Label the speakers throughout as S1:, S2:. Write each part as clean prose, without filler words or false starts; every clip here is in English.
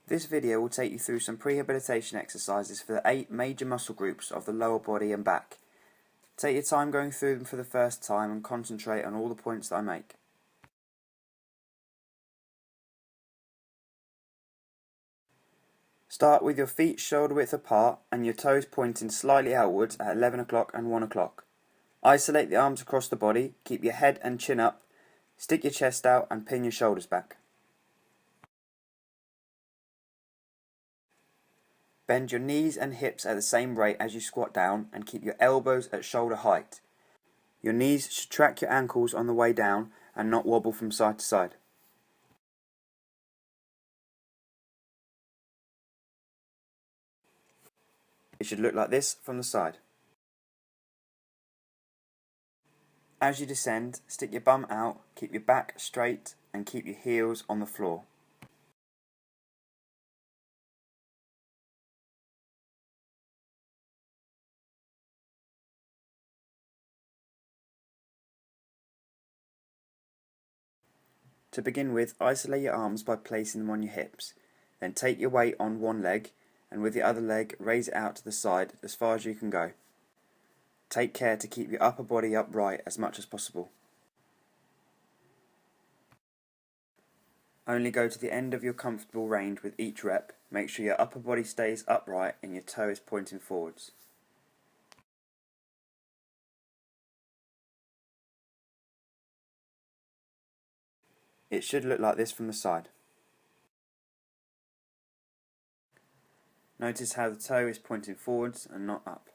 S1: This video will take you through some prehabilitation exercises for the 8 major muscle groups of the lower body and back. Take your time going through them for the first time and concentrate on all the points that I make. Start with your feet shoulder width apart and your toes pointing slightly outwards at 11 o'clock and 1 o'clock. Isolate the arms across the body, keep your head and chin up, stick your chest out and pin your shoulders back. Bend your knees and hips at the same rate as you squat down and keep your elbows at shoulder height. Your knees should track your ankles on the way down and not wobble from side to side. It should look like this from the side. As you descend, stick your bum out, keep your back straight and keep your heels on the floor. To begin with, isolate your arms by placing them on your hips. Then take your weight on one leg and with the other leg raise it out to the side as far as you can go. Take care to keep your upper body upright as much as possible. Only go to the end of your comfortable range with each rep. Make sure your upper body stays upright and your toe is pointing forwards. It should look like this from the side. Notice how the toe is pointing forwards and not up.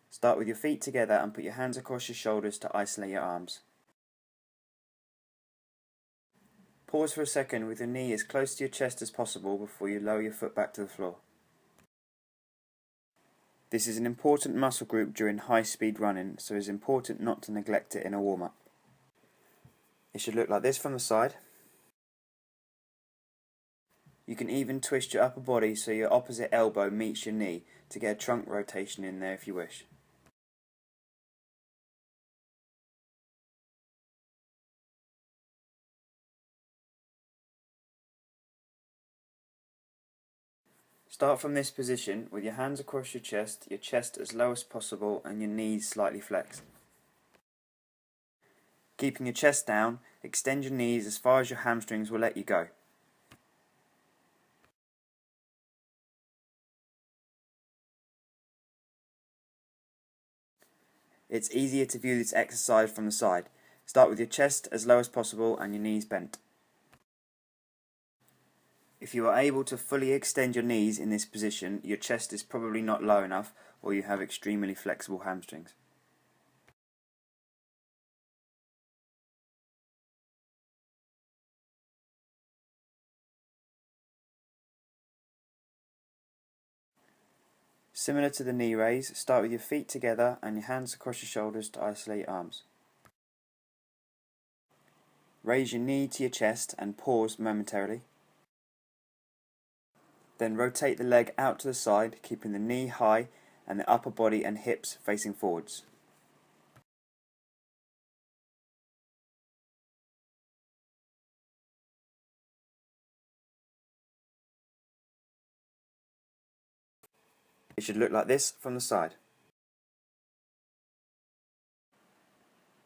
S1: Start with your feet together and put your hands across your shoulders to isolate your arms. Pause for a second with your knee as close to your chest as possible before you lower your foot back to the floor. This is an important muscle group during high-speed running, so it is important not to neglect it in a warm-up. It should look like this from the side. You can even twist your upper body so your opposite elbow meets your knee to get a trunk rotation in there if you wish. Start from this position with your hands across your chest as low as possible and your knees slightly flexed. Keeping your chest down, extend your knees as far as your hamstrings will let you go. It's easier to view this exercise from the side. Start with your chest as low as possible and your knees bent. If you are able to fully extend your knees in this position, your chest is probably not low enough or you have extremely flexible hamstrings. Similar to the knee raise, start with your feet together and your hands across your shoulders to isolate your arms. Raise your knee to your chest and pause momentarily. Then rotate the leg out to the side, keeping the knee high and the upper body and hips facing forwards. It should look like this from the side.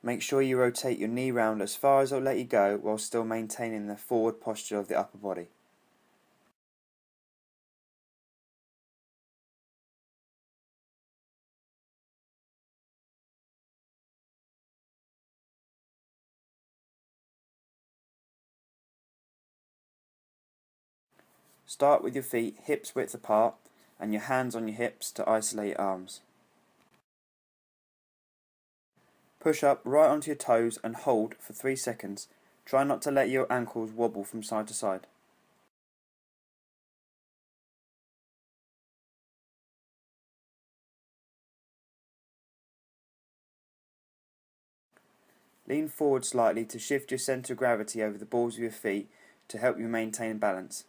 S1: Make sure you rotate your knee round as far as it'll let you go while still maintaining the forward posture of the upper body. Start with your feet hips width apart and your hands on your hips to isolate your arms. Push up right onto your toes and hold for 3 seconds. Try not to let your ankles wobble from side to side. Lean forward slightly to shift your centre of gravity over the balls of your feet to help you maintain balance.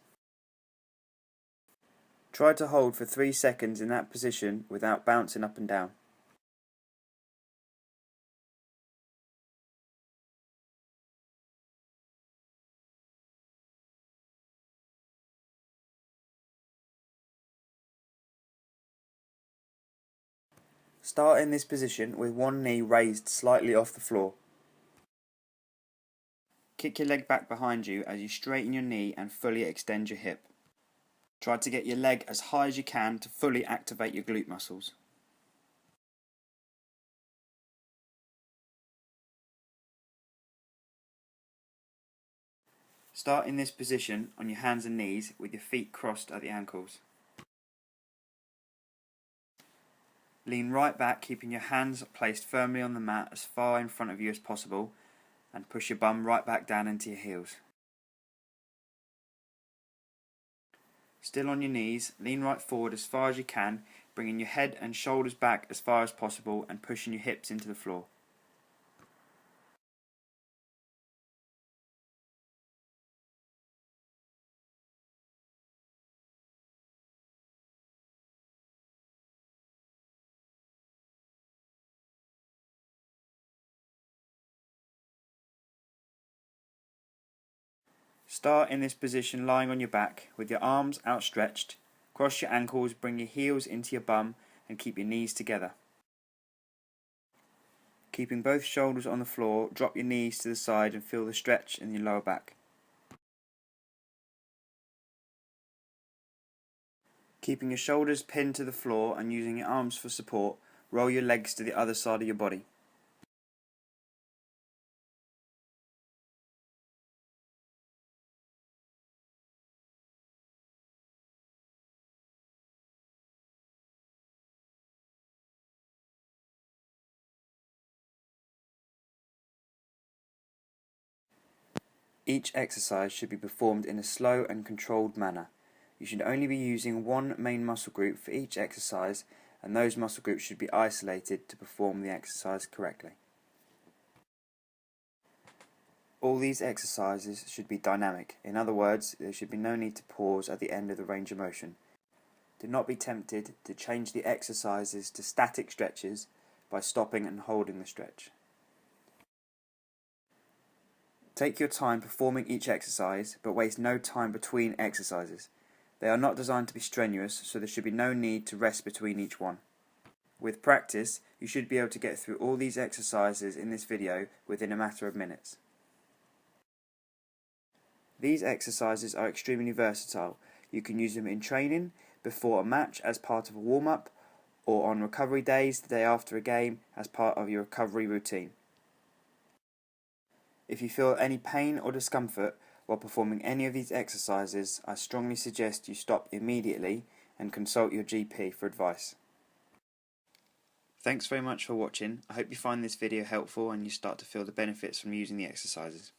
S1: Try to hold for 3 seconds in that position without bouncing up and down. Start in this position with one knee raised slightly off the floor. Kick your leg back behind you as you straighten your knee and fully extend your hip. Try to get your leg as high as you can to fully activate your glute muscles. Start in this position on your hands and knees with your feet crossed at the ankles. Lean right back, keeping your hands placed firmly on the mat as far in front of you as possible, and push your bum right back down into your heels. Still on your knees, lean right forward as far as you can, bringing your head and shoulders back as far as possible and pushing your hips into the floor. Start in this position lying on your back with your arms outstretched. Cross your ankles, bring your heels into your bum and keep your knees together. Keeping both shoulders on the floor, drop your knees to the side and feel the stretch in your lower back. Keeping your shoulders pinned to the floor and using your arms for support, roll your legs to the other side of your body. Each exercise should be performed in a slow and controlled manner. You should only be using one main muscle group for each exercise, and those muscle groups should be isolated to perform the exercise correctly. All these exercises should be dynamic. In other words, there should be no need to pause at the end of the range of motion. Do not be tempted to change the exercises to static stretches by stopping and holding the stretch. Take your time performing each exercise, but waste no time between exercises. They are not designed to be strenuous, so there should be no need to rest between each one. With practice, you should be able to get through all these exercises in this video within a matter of minutes. These exercises are extremely versatile. You can use them in training, before a match as part of a warm-up, or on recovery days the day after a game as part of your recovery routine. If you feel any pain or discomfort while performing any of these exercises, I strongly suggest you stop immediately and consult your GP for advice. Thanks very much for watching. I hope you find this video helpful and you start to feel the benefits from using the exercises.